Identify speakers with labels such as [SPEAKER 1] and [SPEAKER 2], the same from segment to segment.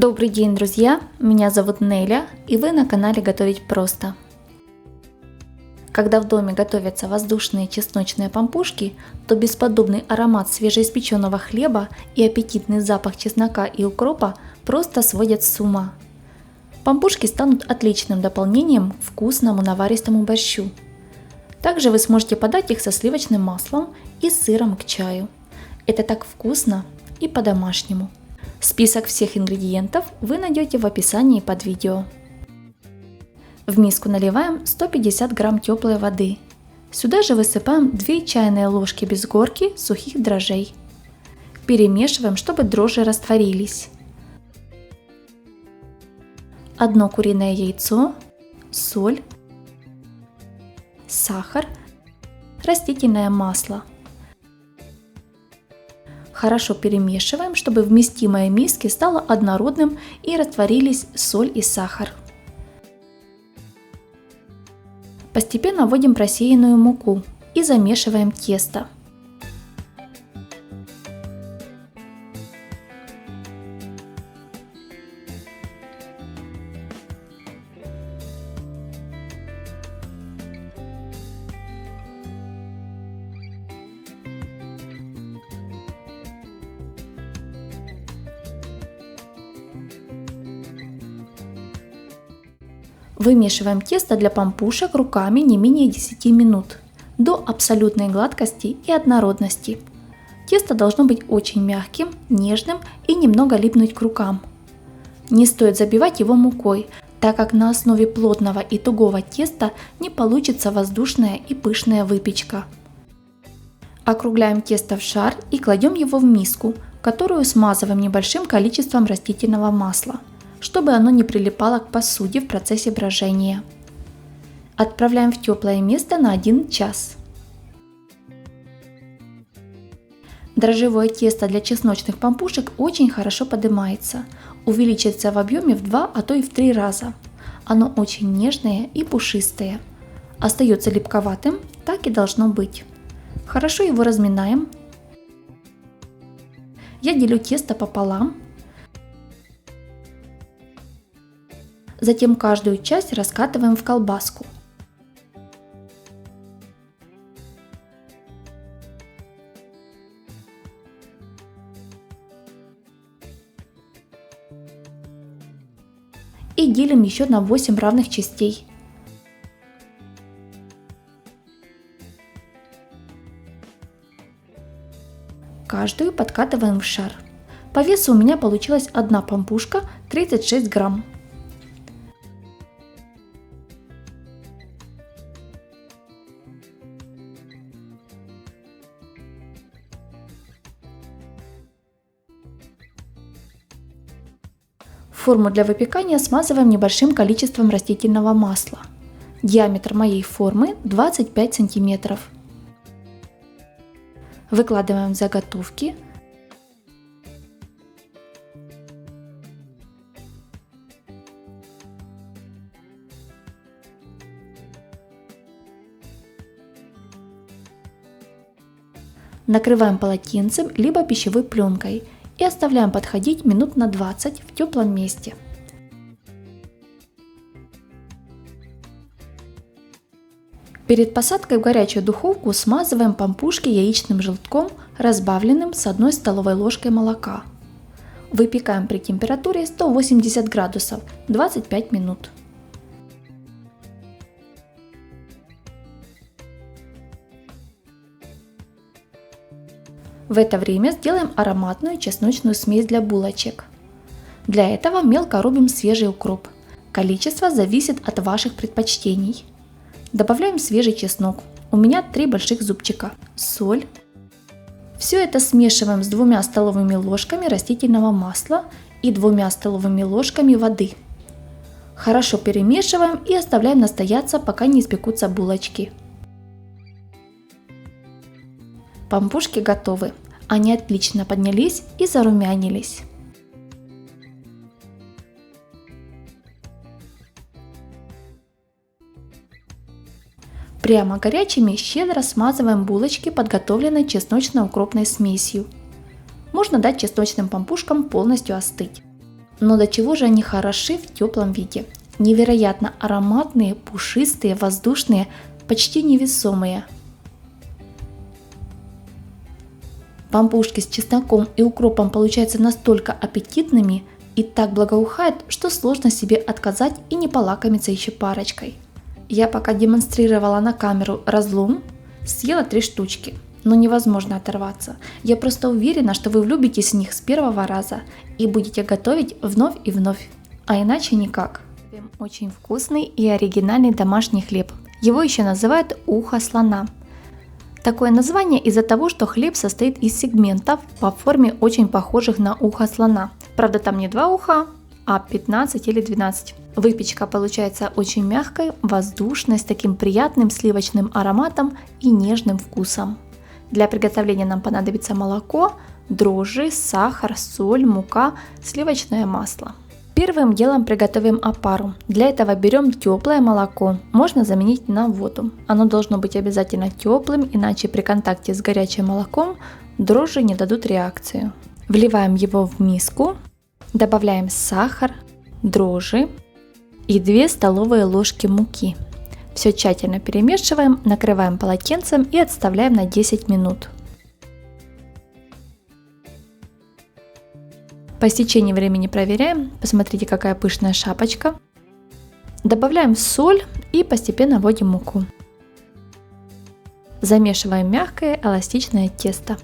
[SPEAKER 1] Добрый день, друзья! Меня зовут Неля, и вы на канале Готовить просто. Когда в доме готовятся воздушные чесночные пампушки, то бесподобный аромат свежеиспеченного хлеба и аппетитный запах чеснока и укропа просто сводят с ума. Пампушки станут отличным дополнением к вкусному наваристому борщу. Также вы сможете подать их со сливочным маслом и сыром к чаю. Это так вкусно и по-домашнему. Список всех ингредиентов вы найдете в описании под видео. В миску наливаем 150 грамм теплой воды. Сюда же высыпаем 2 чайные ложки без горки сухих дрожжей. Перемешиваем, чтобы дрожжи растворились. 1 куриное яйцо, соль, сахар, растительное масло. Хорошо перемешиваем, чтобы вместимое миски стало однородным и растворились соль и сахар. Постепенно вводим просеянную муку и замешиваем тесто. Вымешиваем тесто для пампушек руками не менее 10 минут, до абсолютной гладкости и однородности. Тесто должно быть очень мягким, нежным и немного липнуть к рукам. Не стоит забивать его мукой, так как на основе плотного и тугого теста не получится воздушная и пышная выпечка. Округляем тесто в шар и кладем его в миску, которую смазываем небольшим количеством растительного масла, чтобы оно не прилипало к посуде в процессе брожения. Отправляем в теплое место на 1 час. Дрожжевое тесто для чесночных пампушек очень хорошо поднимается, увеличится в объеме в 2, а то и в 3 раза. Оно очень нежное и пушистое. Остается липковатым, так и должно быть. Хорошо его разминаем. Я делю тесто пополам. Затем каждую часть раскатываем в колбаску. И делим еще на 8 равных частей. Каждую подкатываем в шар. По весу у меня получилась одна пампушка 36 грамм. Форму для выпекания смазываем небольшим количеством растительного масла. Диаметр моей формы 25 см. Выкладываем в заготовки. Накрываем полотенцем либо пищевой пленкой и оставляем подходить минут на 20 в теплом месте. Перед посадкой в горячую духовку смазываем пампушки яичным желтком, разбавленным с 1 столовой ложкой молока. Выпекаем при температуре 180 градусов 25 минут. В это время сделаем ароматную чесночную смесь для булочек. Для этого мелко рубим свежий укроп. Количество зависит от ваших предпочтений. Добавляем свежий чеснок. У меня 3 больших зубчика. Соль. Все это смешиваем с 2 столовыми ложками растительного масла и 2 столовыми ложками воды. Хорошо перемешиваем и оставляем настояться, пока не испекутся булочки. Пампушки готовы. Они отлично поднялись и зарумянились. Прямо горячими щедро смазываем булочки подготовленной чесночно-укропной смесью. Можно дать чесночным пампушкам полностью остыть. Но до чего же они хороши в теплом виде. Невероятно ароматные, пушистые, воздушные, почти невесомые. Пампушки с чесноком и укропом получаются настолько аппетитными и так благоухают, что сложно себе отказать и не полакомиться еще парочкой. Я пока демонстрировала на камеру разлом, съела 3 штучки, но невозможно оторваться. Я просто уверена, что вы влюбитесь в них с первого раза и будете готовить вновь и вновь, а иначе никак. Очень вкусный и оригинальный домашний хлеб. Его еще называют ухо слона. Такое название из-за того, что хлеб состоит из сегментов по форме очень похожих на ухо слона. Правда, там не 2 уха, а 15 или 12. Выпечка получается очень мягкой, воздушной, с таким приятным сливочным ароматом и нежным вкусом. Для приготовления нам понадобится молоко, дрожжи, сахар, соль, мука, сливочное масло. Первым делом приготовим опару. Для этого берем теплое молоко, можно заменить на воду. Оно должно быть обязательно теплым, иначе при контакте с горячим молоком дрожжи не дадут реакцию. Вливаем его в миску, добавляем сахар, дрожжи и 2 столовые ложки муки. Все тщательно перемешиваем, накрываем полотенцем и отставляем на 10 минут. По истечении времени проверяем, посмотрите, какая пышная шапочка. Добавляем соль и постепенно вводим муку. Замешиваем мягкое эластичное тесто.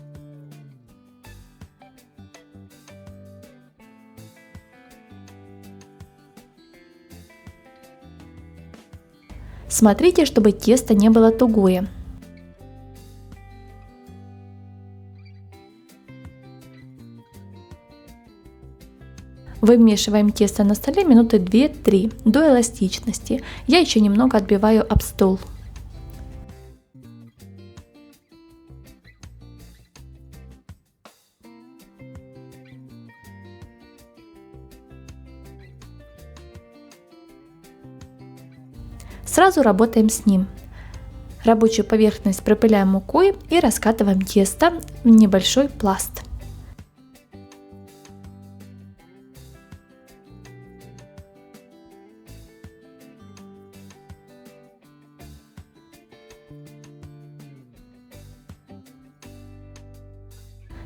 [SPEAKER 1] Смотрите, чтобы тесто не было тугое. Вымешиваем тесто на столе минуты 2-3 до эластичности. Я еще немного отбиваю об стол. Сразу работаем с ним. Рабочую поверхность пропыляем мукой и раскатываем тесто в небольшой пласт.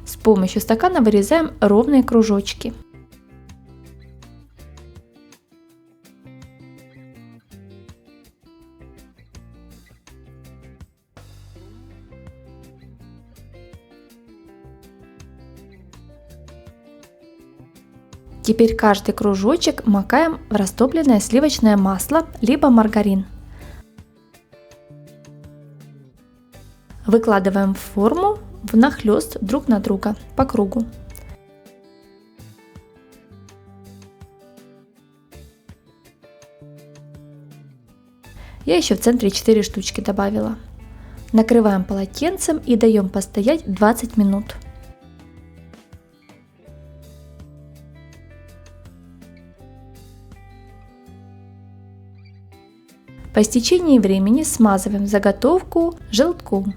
[SPEAKER 1] С помощью стакана вырезаем ровные кружочки. Теперь каждый кружочек макаем в растопленное сливочное масло либо маргарин. Выкладываем в форму внахлёст друг на друга по кругу. Я еще в центре 4 штучки добавила. Накрываем полотенцем и даем постоять 20 минут. По истечении времени смазываем заготовку желтком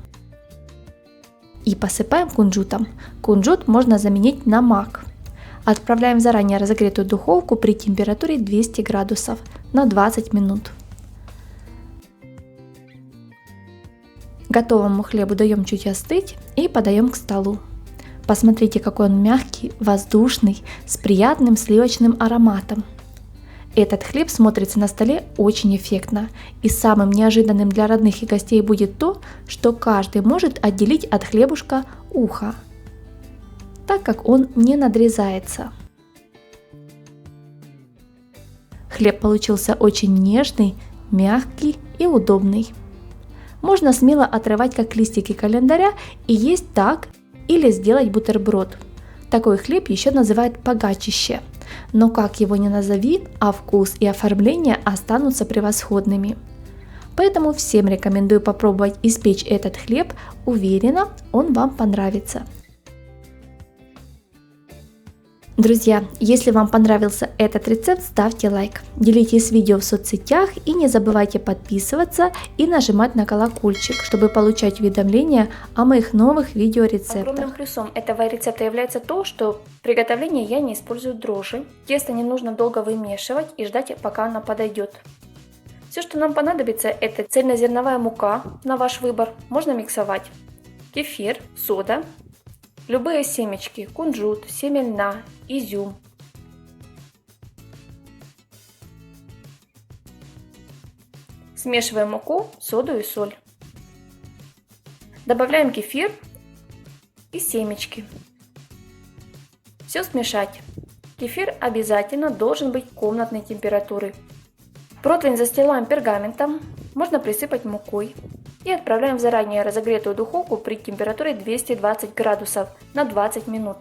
[SPEAKER 1] и посыпаем кунжутом. Кунжут можно заменить на мак. Отправляем в заранее разогретую духовку при температуре 200 градусов на 20 минут. Готовому хлебу даем чуть остыть и подаем к столу. Посмотрите, какой он мягкий, воздушный, с приятным сливочным ароматом. Этот хлеб смотрится на столе очень эффектно, и самым неожиданным для родных и гостей будет то, что каждый может отделить от хлебушка ухо, так как он не надрезается. Хлеб получился очень нежный, мягкий и удобный. Можно смело отрывать как листики календаря и есть так, или сделать бутерброд. Такой хлеб еще называют погачище. Но как его ни назови, а вкус и оформление останутся превосходными. Поэтому всем рекомендую попробовать испечь этот хлеб, уверена, он вам понравится. Друзья, если вам понравился этот рецепт, ставьте лайк, делитесь видео в соцсетях и не забывайте подписываться и нажимать на колокольчик, чтобы получать уведомления о моих новых видеорецептах. Огромным плюсом этого рецепта является то, что в приготовлении я не использую дрожжи. Тесто не нужно долго вымешивать и ждать, пока оно подойдет. Все, что нам понадобится, это цельнозерновая мука на ваш выбор, можно миксовать, кефир, сода, любые семечки, кунжут, семя льна, изюм. Смешиваем муку, соду и соль. Добавляем кефир и семечки. Все смешать. Кефир обязательно должен быть комнатной температуры. Противень застилаем пергаментом, можно присыпать мукой и отправляем в заранее разогретую духовку при температуре 220 градусов на 20 минут.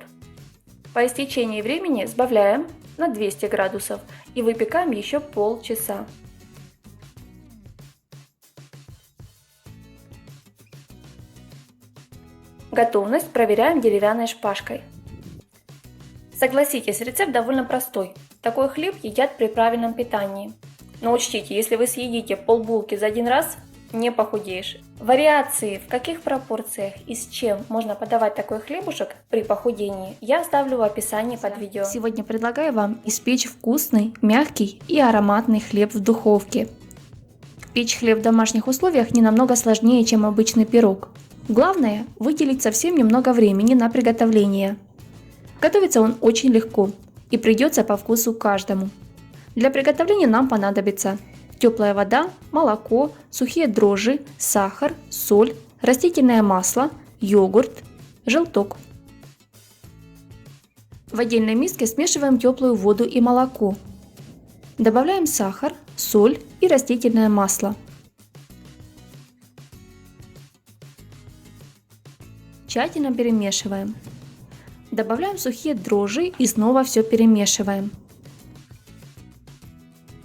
[SPEAKER 1] По истечении времени сбавляем на 200 градусов и выпекаем еще полчаса. Готовность проверяем деревянной шпажкой. Согласитесь, рецепт довольно простой. Такой хлеб едят при правильном питании. Но учтите, если вы съедите полбулки за один раз, не похудеешь. Вариации, в каких пропорциях и с чем можно подавать такой хлебушек при похудении, я оставлю в описании под видео. Сегодня предлагаю вам испечь вкусный, мягкий и ароматный хлеб в духовке. Печь хлеб в домашних условиях не намного сложнее, чем обычный пирог. Главное – выделить совсем немного времени на приготовление. Готовится он очень легко и придется по вкусу каждому. Для приготовления нам понадобится теплая вода, молоко, сухие дрожжи, сахар, соль, растительное масло, йогурт, желток. В отдельной миске смешиваем теплую воду и молоко. Добавляем сахар, соль и растительное масло. Тщательно перемешиваем. Добавляем сухие дрожжи и снова все перемешиваем.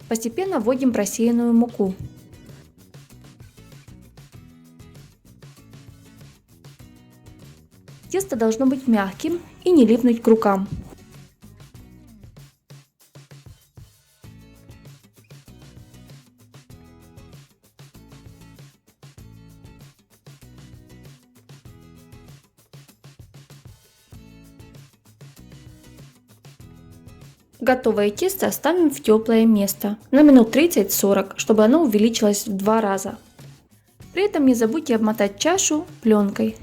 [SPEAKER 1] Постепенно вводим просеянную муку. Тесто должно быть мягким и не липнуть к рукам. Готовое тесто ставим в теплое место на минут 30-40, чтобы оно увеличилось в 2 раза. При этом не забудьте обмотать чашу пленкой.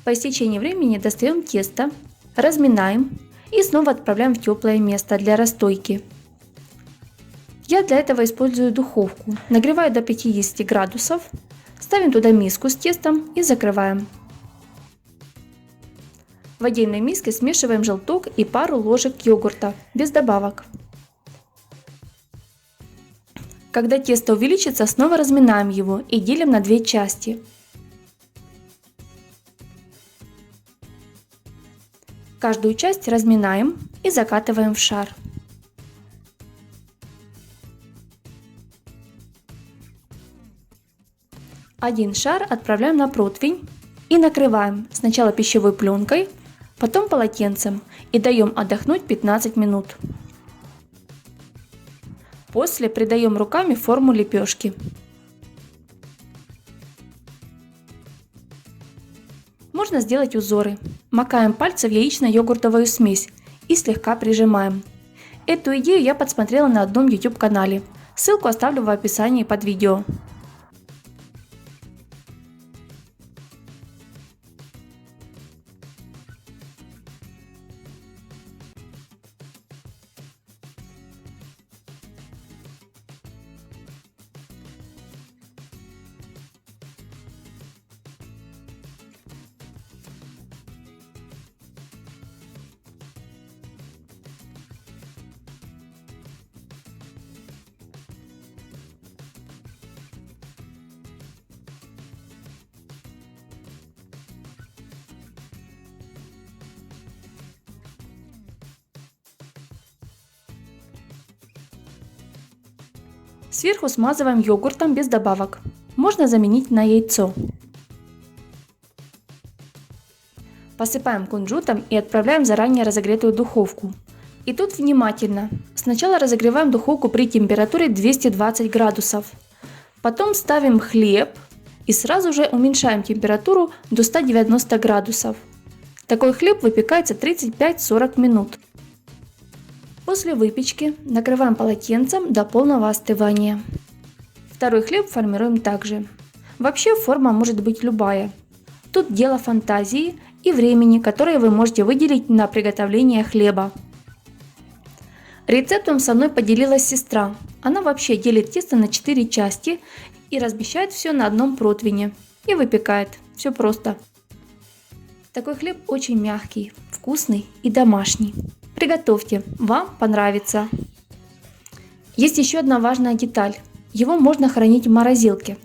[SPEAKER 1] По истечении времени достаем тесто, разминаем и снова отправляем в теплое место для расстойки. Я для этого использую духовку. Нагреваю до 50 градусов, ставим туда миску с тестом и закрываем. В отдельной миске смешиваем желток и пару ложек йогурта, без добавок. Когда тесто увеличится, снова разминаем его и делим на 2 части. Каждую часть разминаем и закатываем в шар. Один шар отправляем на противень и накрываем сначала пищевой пленкой, потом полотенцем и даем отдохнуть 15 минут. После придаем руками форму лепешки. Можно сделать узоры. Макаем пальцы в яично-йогуртовую смесь и слегка прижимаем. Эту идею я подсмотрела на одном YouTube канале. Ссылку оставлю в описании под видео. Сверху смазываем йогуртом без добавок. Можно заменить на яйцо. Посыпаем кунжутом и отправляем в заранее разогретую духовку. И тут внимательно. Сначала разогреваем духовку при температуре 220 градусов. Потом ставим хлеб и сразу же уменьшаем температуру до 190 градусов. Такой хлеб выпекается 35-40 минут. После выпечки накрываем полотенцем до полного остывания. Второй хлеб формируем также. Вообще форма может быть любая. Тут дело фантазии и времени, которое вы можете выделить на приготовление хлеба. Рецептом со мной поделилась сестра. Она вообще делит тесто на 4 части и размещает все на одном противне. И выпекает. Все просто. Такой хлеб очень мягкий, вкусный и домашний. Приготовьте, вам понравится. Есть еще одна важная деталь. Его можно хранить в морозилке.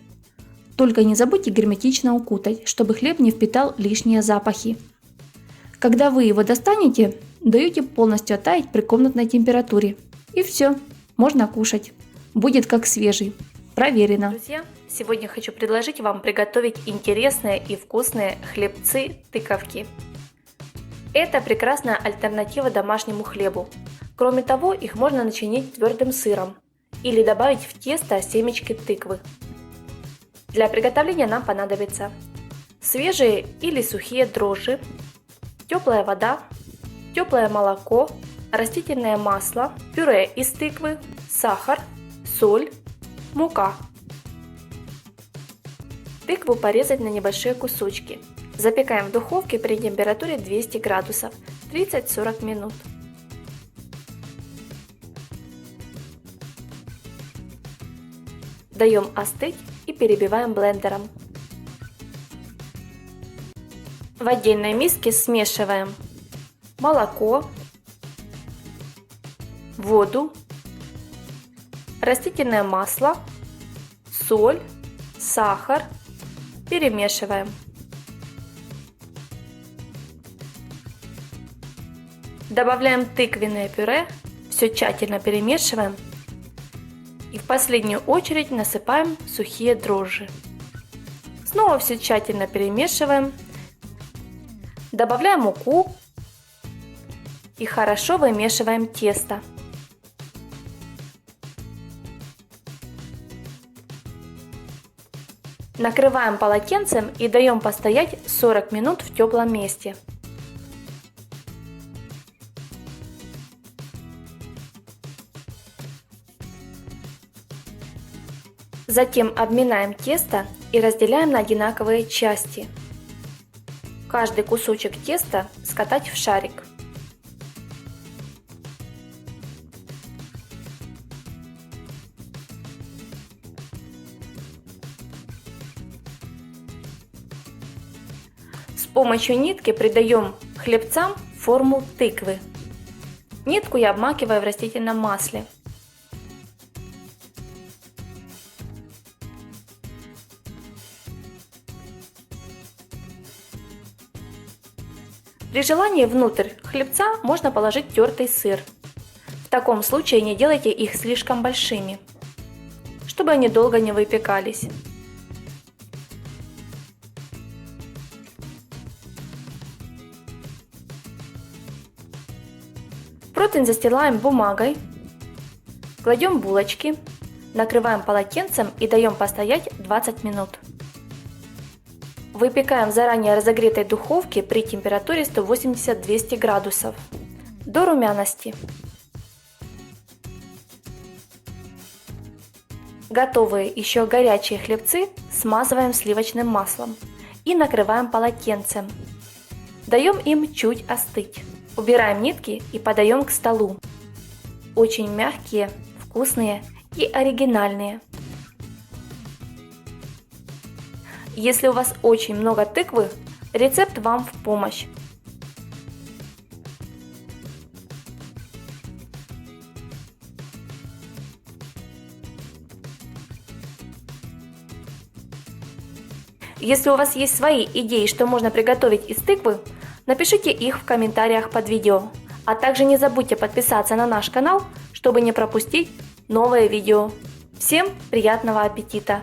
[SPEAKER 1] Только не забудьте герметично укутать, чтобы хлеб не впитал лишние запахи. Когда вы его достанете, даете полностью оттаять при комнатной температуре. И все, можно кушать. Будет как свежий. Проверено. Друзья, сегодня хочу предложить вам приготовить интересные и вкусные хлебцы-тыковки. Это прекрасная альтернатива домашнему хлебу. Кроме того, их можно начинить твердым сыром или добавить в тесто семечки тыквы. Для приготовления нам понадобится свежие или сухие дрожжи, теплая вода, теплое молоко, растительное масло, пюре из тыквы, сахар, соль, мука. Тыкву порезать на небольшие кусочки. Запекаем в духовке при температуре 200 градусов 30-40 минут. Даем остыть и перебиваем блендером. В отдельной миске смешиваем молоко, воду, растительное масло, соль, сахар. Перемешиваем. Добавляем тыквенное пюре, все тщательно перемешиваем. И в последнюю очередь насыпаем сухие дрожжи. Снова все тщательно перемешиваем. Добавляем муку и хорошо вымешиваем тесто. Накрываем полотенцем и даем постоять 40 минут в теплом месте. Затем обминаем тесто и разделяем на одинаковые части. Каждый кусочек теста скатать в шарик. С помощью нитки придаем хлебцам форму тыквы. Нитку я обмакиваю в растительном масле. При желании внутрь хлебца можно положить тертый сыр. В таком случае не делайте их слишком большими, чтобы они долго не выпекались. Противень застилаем бумагой, кладем булочки, накрываем полотенцем и даем постоять 20 минут. Выпекаем в заранее разогретой духовке при температуре 180-200 градусов до румяности. Готовые еще горячие хлебцы смазываем сливочным маслом и накрываем полотенцем. Даем им чуть остыть. Убираем нитки и подаем к столу. Очень мягкие, вкусные и оригинальные. Если у вас очень много тыквы, рецепт вам в помощь. Если у вас есть свои идеи, что можно приготовить из тыквы, напишите их в комментариях под видео. А также не забудьте подписаться на наш канал, чтобы не пропустить новые видео. Всем приятного аппетита!